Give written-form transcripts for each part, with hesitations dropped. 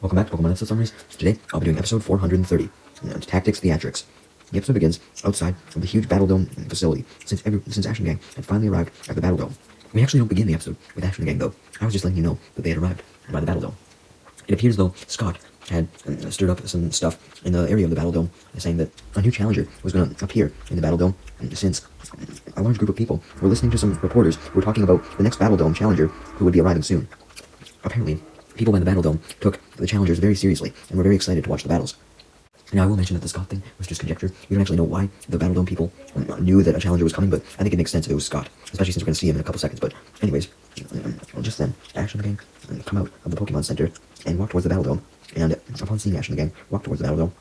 Welcome back to Pokemon Episode Summaries. Today, I'll be doing episode 430, Tactics Theatrics. The episode begins outside of the huge Battle Dome facility, since Ash and the gang had finally arrived at the Battle Dome. We actually don't begin the episode with Ash and the gang, though. I was just letting you know that they had arrived by the Battle Dome. It appears, though, Scott had stirred up some stuff in the area of the Battle Dome, saying that a new challenger was going to appear in the Battle Dome, since a large group of people were listening to some reporters who were talking about the next Battle Dome challenger who would be arriving soon. Apparently, people by the Battle Dome took the challengers very seriously and were very excited to watch the battles. Now, I will mention that the Scott thing was just conjecture. We don't actually know why the Battle Dome people knew that a challenger was coming, but I think it makes sense if it was Scott, especially since we're going to see him in a couple seconds. But anyways, just then, Ash and the gang come out of the Pokemon Center and walk towards the Battle Dome, and upon seeing Ash and the gang walk towards the Battle Dome,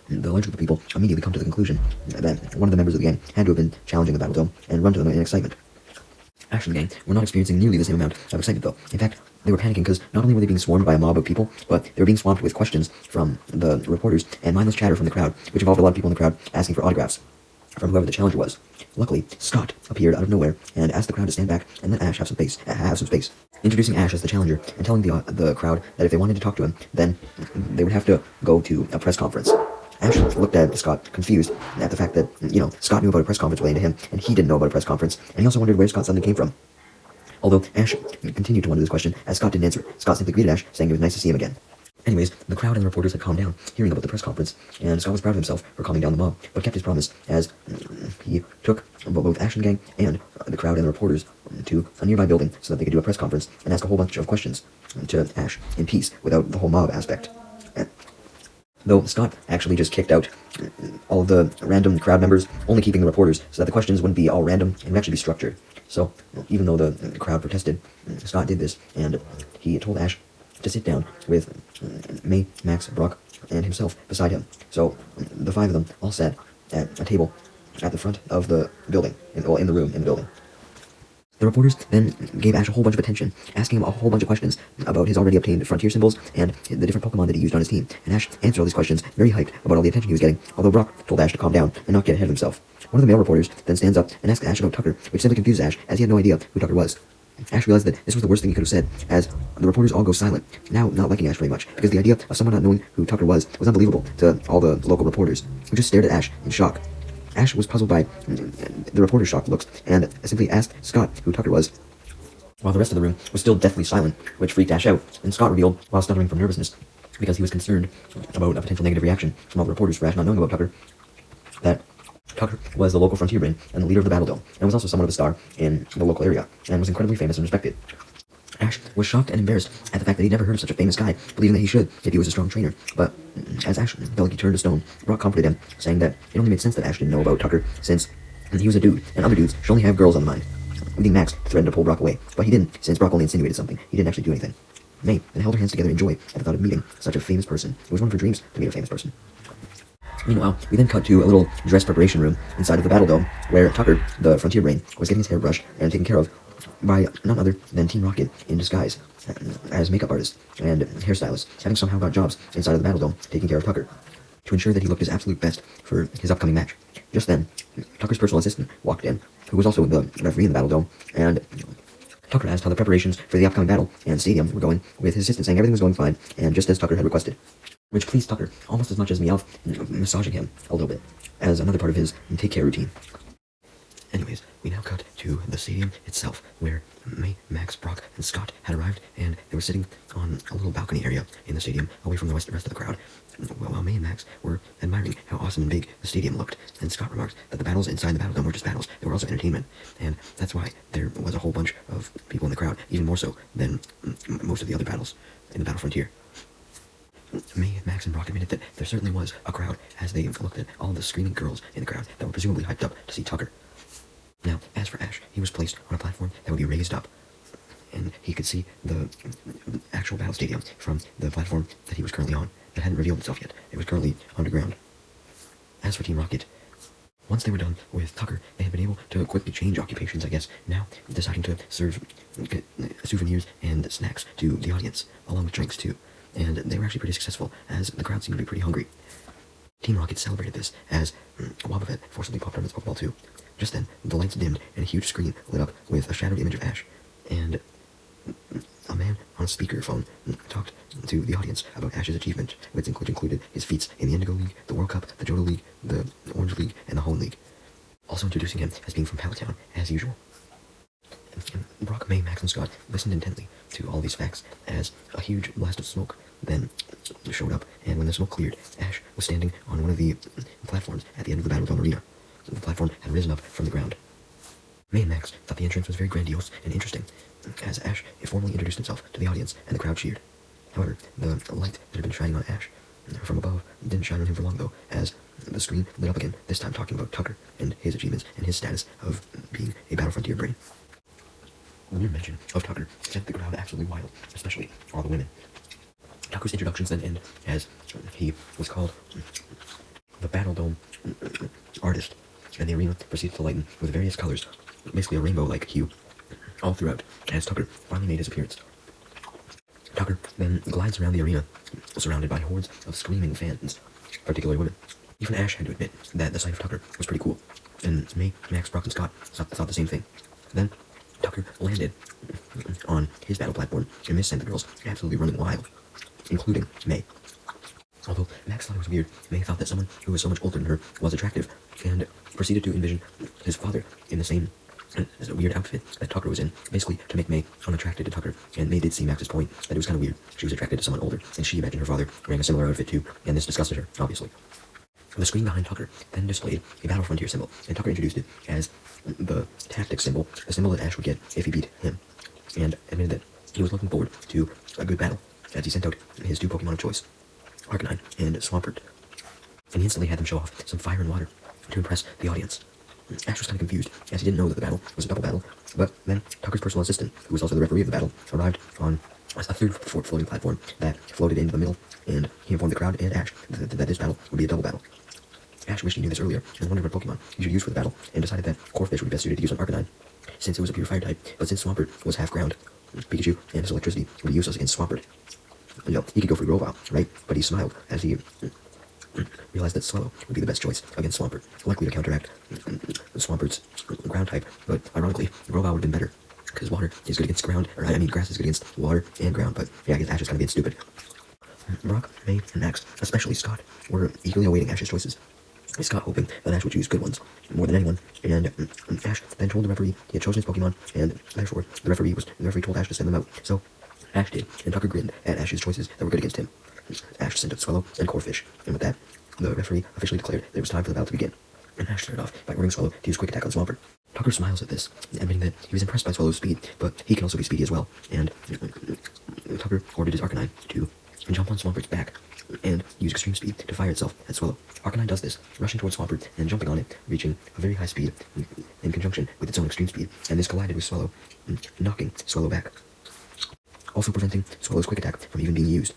the large group of people immediately come to the conclusion that one of the members of the gang had to have been challenging the Battle Dome and run to them in excitement. Ash and the gang were not experiencing nearly the same amount of excitement, though. In fact, they were panicking because not only were they being swarmed by a mob of people, but they were being swamped with questions from the reporters and mindless chatter from the crowd, which involved a lot of people in the crowd asking for autographs from whoever the challenger was. Luckily, Scott appeared out of nowhere and asked the crowd to stand back and let Ash have some space. Introducing Ash as the challenger and telling the crowd that if they wanted to talk to him, then they would have to go to a press conference. Ash looked at Scott, confused at the fact that, Scott knew about a press conference relating to him, and he didn't know about a press conference, and he also wondered where Scott suddenly came from. Although Ash continued to wonder this question, as Scott didn't answer it. Scott simply greeted Ash, saying it was nice to see him again. Anyways, the crowd and the reporters had calmed down, hearing about the press conference, and Scott was proud of himself for calming down the mob, but kept his promise, as he took both Ash and the gang and the crowd and the reporters to a nearby building so that they could do a press conference and ask a whole bunch of questions to Ash in peace, without the whole mob aspect. Though Scott actually just kicked out all of the random crowd members, only keeping the reporters, so that the questions wouldn't be all random and would actually be structured. So, even though the crowd protested, Scott did this, and he told Ash to sit down with May, Max, Brock, and himself beside him. So, the five of them all sat at a table at the front of the building, in the room in the building. The reporters then gave Ash a whole bunch of attention, asking him a whole bunch of questions about his already obtained frontier symbols and the different Pokemon that he used on his team. And Ash answered all these questions, very hyped about all the attention he was getting, although Brock told Ash to calm down and not get ahead of himself. One of the male reporters then stands up and asks Ash about Tucker, which simply confuses Ash, as he had no idea who Tucker was. Ash realized that this was the worst thing he could have said, as the reporters all go silent, now not liking Ash very much, because the idea of someone not knowing who Tucker was unbelievable to all the local reporters, who just stared at Ash in shock. Ash was puzzled by the reporter's shocked looks, and simply asked Scott who Tucker was, while the rest of the room was still deathly silent, which freaked Ash out, and Scott revealed, while stuttering from nervousness, because he was concerned about a potential negative reaction from all the reporters for Ash not knowing about Tucker, that Tucker was the local frontier brain and the leader of the Battle Dome, and was also somewhat of a star in the local area, and was incredibly famous and respected. Ash was shocked and embarrassed at the fact that he'd never heard of such a famous guy, believing that he should if he was a strong trainer. But as Ash felt like he turned to stone, Brock comforted him, saying that it only made sense that Ash didn't know about Tucker, since he was a dude, and other dudes should only have girls on the mind. Leading Max threatened to pull Brock away, but he didn't, since Brock only insinuated something. He didn't actually do anything. May then held her hands together in joy at the thought of meeting such a famous person. It was one of her dreams to meet a famous person. Meanwhile, we then cut to a little dress preparation room inside of the Battle Dome, where Tucker, the frontier brain, was getting his hair brushed and taken care of by none other than Team Rocket in disguise, as makeup artists and hairstylists, having somehow got jobs inside of the Battle Dome, taking care of Tucker, to ensure that he looked his absolute best for his upcoming match. Just then, Tucker's personal assistant walked in, who was also the referee in the Battle Dome, and Tucker asked how the preparations for the upcoming battle and stadium were going, with his assistant saying everything was going fine, and just as Tucker had requested, which pleased Tucker almost as much as Meowth massaging him a little bit, as another part of his take-care routine. Anyways, we now cut to the stadium itself, where May, Max, Brock, and Scott had arrived, and they were sitting on a little balcony area in the stadium, away from the rest of the crowd, while May and Max were admiring how awesome and big the stadium looked, and Scott remarked that the battles inside the Battle Dome were just battles, they were also entertainment, and that's why there was a whole bunch of people in the crowd, even more so than most of the other battles in the Battle Frontier. May, Max, and Brock admitted that there certainly was a crowd, as they looked at all the screaming girls in the crowd that were presumably hyped up to see Tucker. Now, as for Ash, he was placed on a platform that would be raised up, and he could see the actual battle stadium from the platform that he was currently on. That hadn't revealed itself yet. It was currently underground. As for Team Rocket, once they were done with Tucker, they had been able to quickly change occupations, I guess, now deciding to serve souvenirs and snacks to the audience, along with drinks too. And they were actually pretty successful, as the crowd seemed to be pretty hungry. Team Rocket celebrated this as Wobbuffet forcibly popped out of its Pokeball too. Just then, the lights dimmed and a huge screen lit up with a shadowed image of Ash, and a man on a speakerphone talked to the audience about Ash's achievement, which included his feats in the Indigo League, the World Cup, the Johto League, the Orange League, and the Hone League, also introducing him as being from Palatown, as usual. Brock, May, Max, and Scott listened intently to all these facts as a huge blast of smoke then showed up, and when the smoke cleared, Ash was standing on one of the platforms at the end of the Battle Dome arena. The platform had risen up from the ground. May and Max thought the entrance was very grandiose and interesting, as Ash formally introduced himself to the audience, and the crowd cheered. However, the light that had been shining on Ash from above didn't shine on him for long, though, as the screen lit up again, this time talking about Tucker and his achievements and his status of being a Battle Frontier brain. The mere mention of Tucker sent the crowd absolutely wild, especially all the women. Tucker's introductions then end as he was called the Battle Dome Artist, and the arena proceeded to lighten with various colors, basically a rainbow-like hue, all throughout, as Tucker finally made his appearance. Tucker then glides around the arena, surrounded by hordes of screaming fans, particularly women. Even Ash had to admit that the sight of Tucker was pretty cool, and May, Max, Brock, and Scott thought the same thing. Then Tucker landed on his battle platform, and this sent the girls absolutely running wild, including May. Although Max thought it was weird, May thought that someone who was so much older than her was attractive, and proceeded to envision his father in the same weird outfit that Tucker was in, basically to make May unattracted to Tucker. And May did see Max's point, that it was kind of weird. She was attracted to someone older, and she imagined her father wearing a similar outfit too, and this disgusted her, obviously. The screen behind Tucker then displayed a Battle Frontier symbol, and Tucker introduced it as the tactic symbol, the symbol that Ash would get if he beat him, and admitted that he was looking forward to a good battle, as he sent out his two Pokemon of choice, Arcanine and Swampert, and he instantly had them show off some fire and water to impress the audience. Ash was kind of confused, as he didn't know that the battle was a double battle, but then Tucker's personal assistant, who was also the referee of the battle, arrived on a third floating platform that floated into the middle, and he informed the crowd and Ash that this battle would be a double battle. Ash wished he knew this earlier, and wondered what Pokemon he should use for the battle, and decided that Corphish would be best suited to use on Arcanine, since it was a pure fire type, but since Swampert was half ground, Pikachu and his electricity would be useless against Swampert. You know, he could go for Grovyle, right? But he smiled as he realized that Swallow would be the best choice against Swampert, likely to counteract Swampert's ground type, but ironically, Grovyle would have been better, because water is good against ground, or I mean grass is good against water and ground, but yeah, I guess Ash is kind of being stupid. Brock, May, and Max, especially Scott, were eagerly awaiting Ash's choices. Scott hoping that Ash would choose good ones, more than anyone, and Ash then told the referee he had chosen his Pokemon, and therefore the referee told Ash to send them out. So Ash did, and Tucker grinned at Ash's choices that were good against him. Ash sent out Swallow and Corphish, and with that, the referee officially declared that it was time for the battle to begin, and Ash started off by ordering Swallow to use Quick Attack on Swampert. Tucker smiles at this, admitting that he was impressed by Swallow's speed, but he can also be speedy as well, and Tucker ordered his Arcanine to jump on Swampert's back and use extreme speed to fire itself at Swallow. Arcanine does this, rushing towards Swampert and jumping on it, reaching a very high speed in conjunction with its own extreme speed, and this collided with Swallow, knocking Swallow back, also preventing Swallow's Quick Attack from even being used.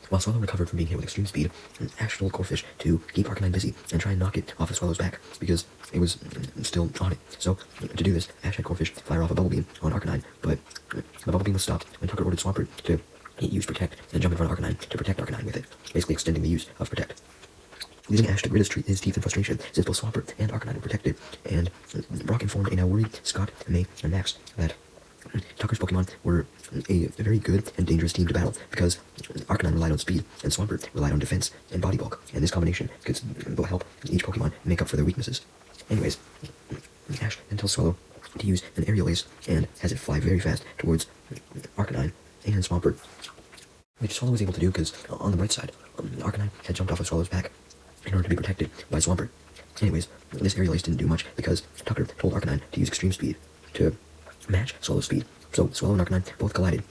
While Swallow recovered from being hit with extreme speed, Ash told Corphish to keep Arcanine busy and try and knock it off of Swallow's back, because it was still on it. So, to do this, Ash had Corphish fire off a Bubble Beam on Arcanine, but the Bubble Beam was stopped when Tucker ordered Swampert to use Protect and jump in front of Arcanine to protect Arcanine with it, basically extending the use of Protect. Using Ash to grit his teeth in frustration, since both Swampert and Arcanine were protected, and Brock informed a now worried Scott, May, and Max that Tucker's Pokemon were a very good and dangerous team to battle, because Arcanine relied on speed, and Swampert relied on defense and body bulk, and this combination could help each Pokemon make up for their weaknesses. Anyways, Ash then tells Swallow to use an Aerial Ace, and has it fly very fast towards Arcanine and Swampert, which Swallow was able to do because, on the bright side, Arcanine had jumped off of Swallow's back in order to be protected by Swampert. Anyways, this Aerial Ace didn't do much, because Tucker told Arcanine to use extreme speed to match Swallow's speed, so Swallow and Arcanine both collided.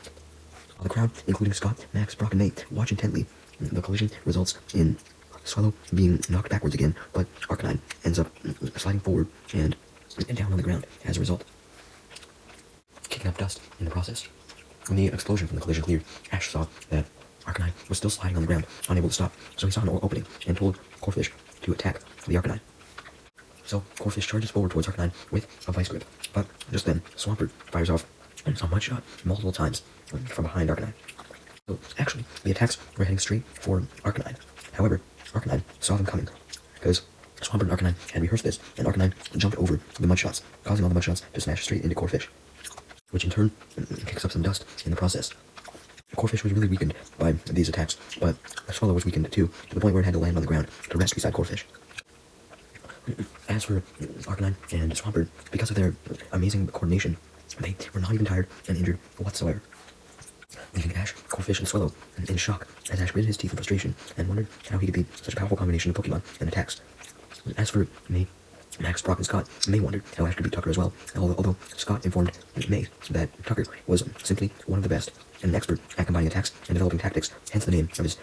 While the crowd, including Scott, Max, Brock, and Nate, watch intently, the collision results in Swallow being knocked backwards again, but Arcanine ends up sliding forward and down on the ground as a result, kicking up dust in the process. When the explosion from the collision cleared, Ash saw that Arcanine was still sliding on the ground, unable to stop, so he saw an opening and told Corphish to attack the Arcanine. So Corphish charges forward towards Arcanine with a Vice Grip, but just then Swampert fires off a Mud Shot multiple times from behind Arcanine. So actually, the attacks were heading straight for Arcanine. However, Arcanine saw them coming, because Swampert and Arcanine had rehearsed this, and Arcanine jumped over the Mud Shots, causing all the Mud Shots to smash straight into Corphish. which in turn kicks up some dust in the process. Corefish was really weakened by these attacks, but Swallow was weakened too, to the point where it had to land on the ground to rest beside Corefish. As for Arcanine and Swampert, because of their amazing coordination, they were not even tired and injured whatsoever, leaving Ash, Corefish, and Swallow in shock as Ash gritted his teeth in frustration and wondered how he could be such a powerful combination of Pokemon and attacks. As for May, Max, Brock, and Scott, May wondered how Ash could beat Tucker as well, although Scott informed May that Tucker was simply one of the best and an expert at combining attacks and developing tactics, hence the name of his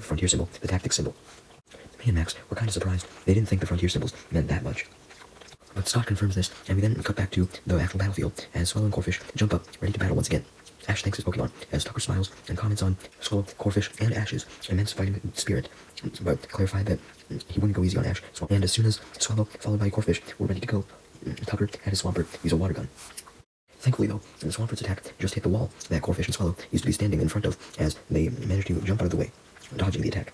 frontier symbol, the tactics symbol. May and Max were kind of surprised. They didn't think the frontier symbols meant that much. But Scott confirms this, and we then cut back to the actual battlefield as Swallow and Corefish jump up, ready to battle once again. Ash thanks his Pokemon as Tucker smiles and comments on Swallow, Corefish, and Ash's immense fighting spirit, but clarified that he wouldn't go easy on Ash. And as soon as Swallow, followed by Corefish, were ready to go, Tucker had his Swampert use a water gun. Thankfully, though, Swampert's attack just hit the wall that Corefish and Swallow used to be standing in front of as they managed to jump out of the way, dodging the attack.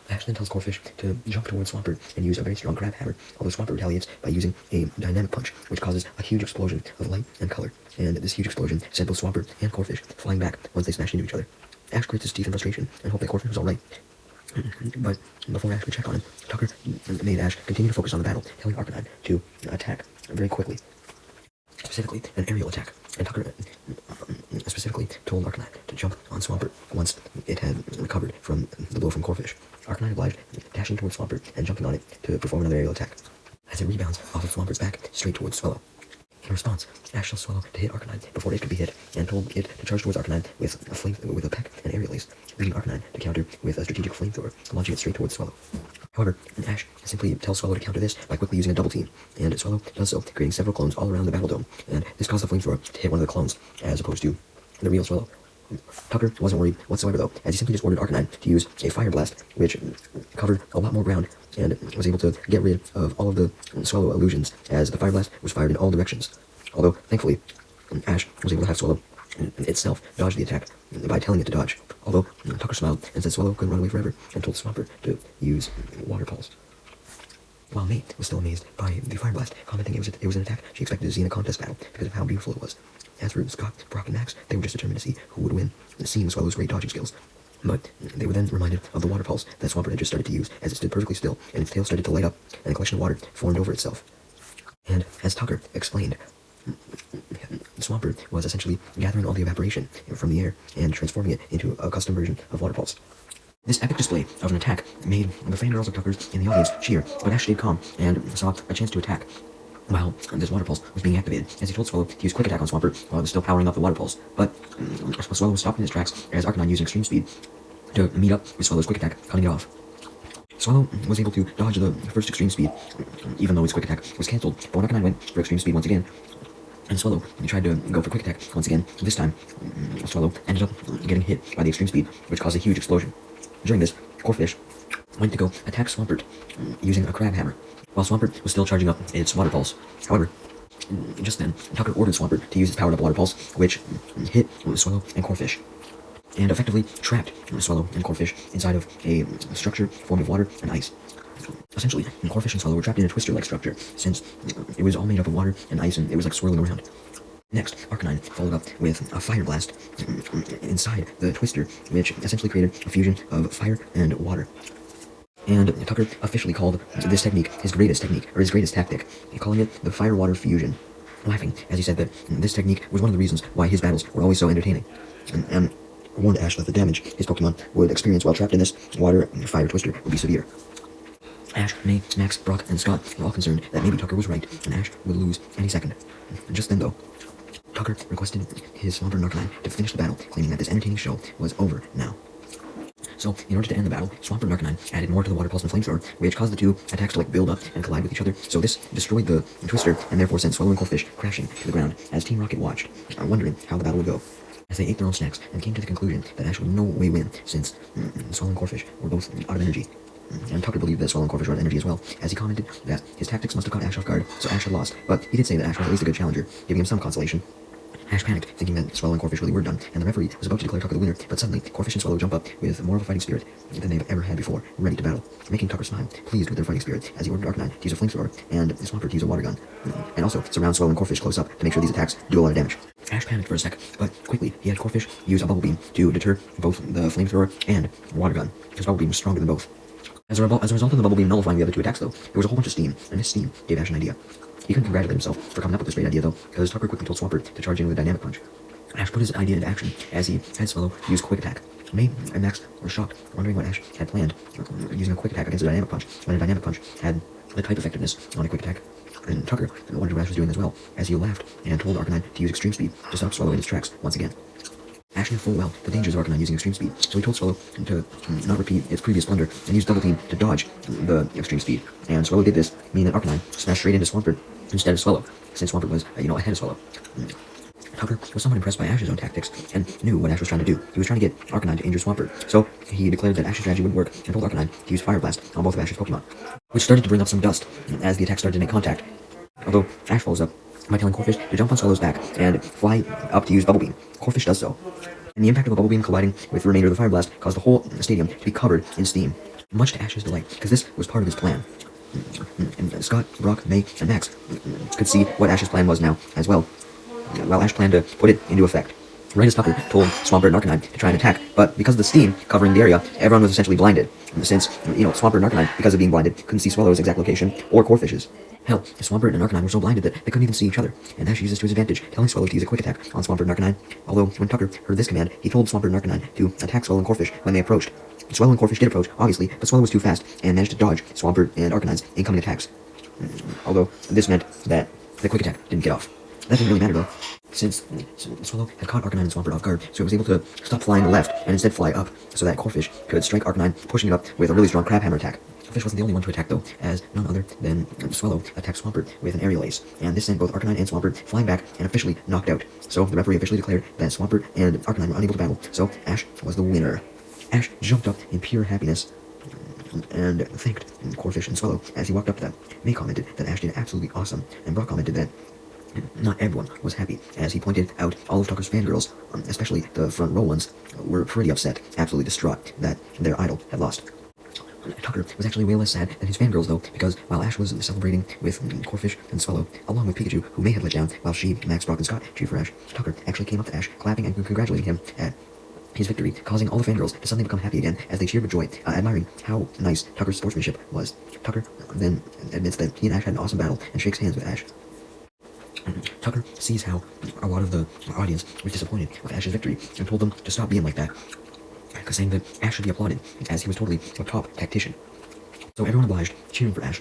Ash then tells Corefish to jump towards Swampert and use a very strong grab hammer, although Swampert retaliates by using a dynamic punch, which causes a huge explosion of light and color, and this huge explosion sent both Swampert and Corefish flying back once they smashed into each other. Ash grits his teeth in frustration and hoped that Corefish was alright. But before Ash could check on him, Tucker made Ash continue to focus on the battle, telling Arcanine to attack very quickly, specifically an aerial attack, and Tucker specifically told Arcanine to jump on Swampert once it had recovered from the blow from Corefish. Arcanine obliged, dashing towards Swampert and jumping on it to perform another aerial attack, as it rebounds off of Swampert's back straight towards Swallow. In response, Ash tells Swallow to hit Arcanine before it could be hit, and told it to charge towards Arcanine with a peck and aerial ace, leaving Arcanine to counter with a strategic flamethrower, launching it straight towards Swallow. However, Ash simply tells Swallow to counter this by quickly using a double team, and Swallow does so, creating several clones all around the battle dome, and this caused the flamethrower to hit one of the clones, as opposed to the real Swallow. Tucker wasn't worried whatsoever though, as he simply just ordered Arcanine to use a Fire Blast, which covered a lot more ground, and was able to get rid of all of the Swallow illusions, as the Fire Blast was fired in all directions. Although, thankfully, Ash was able to have Swallow itself dodge the attack by telling it to dodge. Although, Tucker smiled and said Swallow couldn't run away forever, and told Swampert to use Water Pulse. While May was still amazed by the Fire Blast, commenting it was an attack she expected to see in a contest battle because of how beautiful it was. As for Scott, Brock, and Max, they were just determined to see who would win, seeing Swallow's great dodging skills. But they were then reminded of the Water Pulse that Swampert had just started to use, as it stood perfectly still, and its tail started to light up, and a collection of water formed over itself. And as Tucker explained, Swampert was essentially gathering all the evaporation from the air and transforming it into a custom version of Water Pulse. This epic display of an attack made the fangirls of Tucker in the audience cheer, but Ash stayed calm and saw a chance to attack while this Water Pulse was being activated, as he told Swallow to use Quick Attack on Swampert while it was still powering up the Water Pulse. But Swallow was stopped in his tracks as Arcanine using Extreme Speed to meet up with Swallow's Quick Attack, cutting it off. Swallow was able to dodge the first Extreme Speed, even though his Quick Attack was cancelled. But when Arcanine went for Extreme Speed once again, and Swallow tried to go for Quick Attack once again, this time Swallow ended up getting hit by the Extreme Speed, which caused a huge explosion. During this, Corefish went to go attack Swampert using a Crab Hammer, while Swampert was still charging up its Water Pulse. However, just then, Tucker ordered Swampert to use his powered up Water Pulse, which hit Swallow and Corefish, and effectively trapped Swallow and Corefish inside of a structure formed of water and ice. Essentially, Corefish and Swallow were trapped in a twister-like structure, since it was all made up of water and ice, and it was like swirling around. Next, Arcanine followed up with a Fire Blast inside the twister, which essentially created a fusion of fire and water. And Tucker officially called this technique his greatest technique, or his greatest tactic, calling it the Fire-Water Fusion, laughing as he said that this technique was one of the reasons why his battles were always so entertaining, and warned Ash that the damage his Pokemon would experience while trapped in this water-fire twister would be severe. Ash, May, Max, Brock, and Scott were all concerned that maybe Tucker was right, and Ash would lose any second. Just then, though, Tucker requested his Swampert and Arcanine to finish the battle, claiming that this entertaining show was over now. So, in order to end the battle, Swampert and Arcanine added more to the Water Pulse and Flamethrower, which caused the two attacks to build up and collide with each other. So this destroyed the twister, and therefore sent Swallow and Corefish crashing to the ground, as Team Rocket watched, wondering how the battle would go. As they ate their own snacks, and came to the conclusion that Ash would no way win, since Swallow and Corefish were both out of energy. And Tucker believed that Swallow and Corefish were out of energy as well, as he commented that his tactics must have caught Ash off guard, so Ash had lost, but he did say that Ash was at least a good challenger, giving him some consolation. Ash panicked, thinking that Swallow and Corefish really were done, and the referee was about to declare Tucker the winner, but suddenly, Corefish and Swallow jump up with more of a fighting spirit than they've ever had before, ready to battle, making Tucker smile, pleased with their fighting spirit, as he ordered Arcanine to use a flamethrower, and Swampert to use a water gun, and also surround Swallow and Corefish close up to make sure these attacks do a lot of damage. Ash panicked for a sec, but quickly he had Corfish use a bubble beam to deter both the flamethrower and water gun, because bubble beam was stronger than both. As a result of the bubble beam nullifying the other two attacks, though, there was a whole bunch of steam, and this steam gave Ash an idea. He couldn't congratulate himself for coming up with this great idea, though, because Tucker quickly told Swampert to charge in with a dynamic punch. Ash put his idea into action as he had Swallow use Quick Attack. May and Max were shocked, wondering what Ash had planned, using a Quick Attack against a dynamic punch, when a dynamic punch had the type effectiveness on a Quick Attack. And Tucker wondered what Ash was doing as well, as he laughed and told Arcanine to use Extreme Speed to stop Swallow in his tracks once again. Ash knew full well the dangers of Arcanine using Extreme Speed, so he told Swallow to not repeat its previous blunder and use Double Team to dodge the Extreme Speed. And Swallow did this, meaning that Arcanine smashed straight into Swampert instead of Swallow, since Swampert was, ahead of Swallow. Tucker was somewhat impressed by Ash's own tactics and knew what Ash was trying to do. He was trying to get Arcanine to injure Swampert, so he declared that Ash's strategy wouldn't work and told Arcanine to use Fire Blast on both of Ash's Pokemon, which started to bring up some dust as the attack started to make contact. Although Ash follows up by telling Corfish to jump on Swallow's back and fly up to use Bubble Beam. Corfish does so, and the impact of the Bubble Beam colliding with the remainder of the Fire Blast caused the whole stadium to be covered in steam, much to Ash's delight, because this was part of his plan. And Scott, Brock, May, and Max could see what Ash's plan was now as well, while Ash planned to put it into effect. Right as Tucker told Swampert and Arcanine to try and attack, but because of the steam covering the area, everyone was essentially blinded, since, Swampert and Arcanine, because of being blinded, couldn't see Swallow's exact location, or Corfish's. Hell, Swampert and Arcanine were so blinded that they couldn't even see each other, and Ash used this to his advantage, telling Swallow to use a Quick Attack on Swampert and Arcanine. Although, when Tucker heard this command, he told Swampert and Arcanine to attack Swallow and Corfish when they approached. Swallow and Corfish did approach, obviously, but Swallow was too fast, and managed to dodge Swampert and Arcanine's incoming attacks. Although, this meant that the Quick Attack didn't get off. That didn't really matter, though, since Swallow had caught Arcanine and Swampert off guard, so it was able to stop flying left and instead fly up, so that Corfish could strike Arcanine, pushing it up with a really strong Crab Hammer attack. Corfish wasn't the only one to attack, though, as none other than Swallow attacked Swampert with an Aerial Ace, and this sent both Arcanine and Swampert flying back and officially knocked out. So the referee officially declared that Swampert and Arcanine were unable to battle, so Ash was the winner. Ash jumped up in pure happiness and thanked Corfish and Swallow as he walked up to them. May commented that Ash did absolutely awesome, and Brock commented that not everyone was happy, as he pointed out all of Tucker's fangirls, especially the front row ones, were pretty upset, absolutely distraught that their idol had lost. Tucker was actually way less sad than his fangirls, though, because while Ash was celebrating with Corfish and Swallow, along with Pikachu, who May had let down while she, Max, Brock, and Scott cheered for Ash, Tucker actually came up to Ash, clapping and congratulating him at his victory, causing all the fangirls to suddenly become happy again as they cheered with joy, admiring how nice Tucker's sportsmanship was. Tucker then admits that he and Ash had an awesome battle and shakes hands with Ash. Tucker sees how a lot of the audience was disappointed with Ash's victory and told them to stop being like that, saying that Ash should be applauded, as he was totally a top tactician. So everyone obliged, cheering for Ash,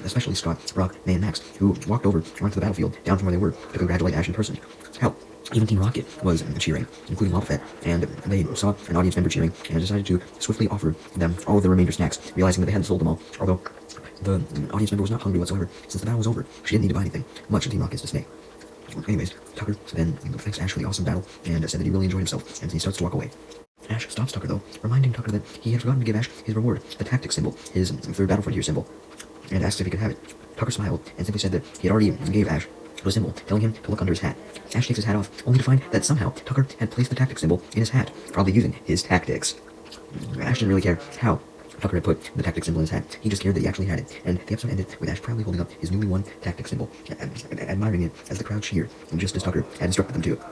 especially Scott, Brock, May, and Max, who walked over onto the battlefield down from where they were to congratulate Ash in person. Hell, even Team Rocket was cheering, including Wobbuffet, and they saw an audience member cheering and decided to swiftly offer them all of the remainder snacks, realizing that they hadn't sold them all, although the audience member was not hungry whatsoever, since the battle was over. She didn't need to buy anything, much to Team Rocket's dismay. Anyways, Tucker then thanks Ash for the awesome battle, and said that he really enjoyed himself, and he starts to walk away. Ash stops Tucker, though, reminding Tucker that he had forgotten to give Ash his reward, the tactic symbol, his third Battle Frontier symbol, and asked if he could have it. Tucker smiled, and simply said that he had already gave Ash the symbol, telling him to look under his hat. Ash takes his hat off, only to find that somehow Tucker had placed the tactic symbol in his hat, probably using his tactics. Ash didn't really care how Tucker had put the tactic symbol in his hat. He just cared that he actually had it, and the episode ended with Ash proudly holding up his newly won tactic symbol, admiring it as the crowd cheered, just as Tucker had instructed them to.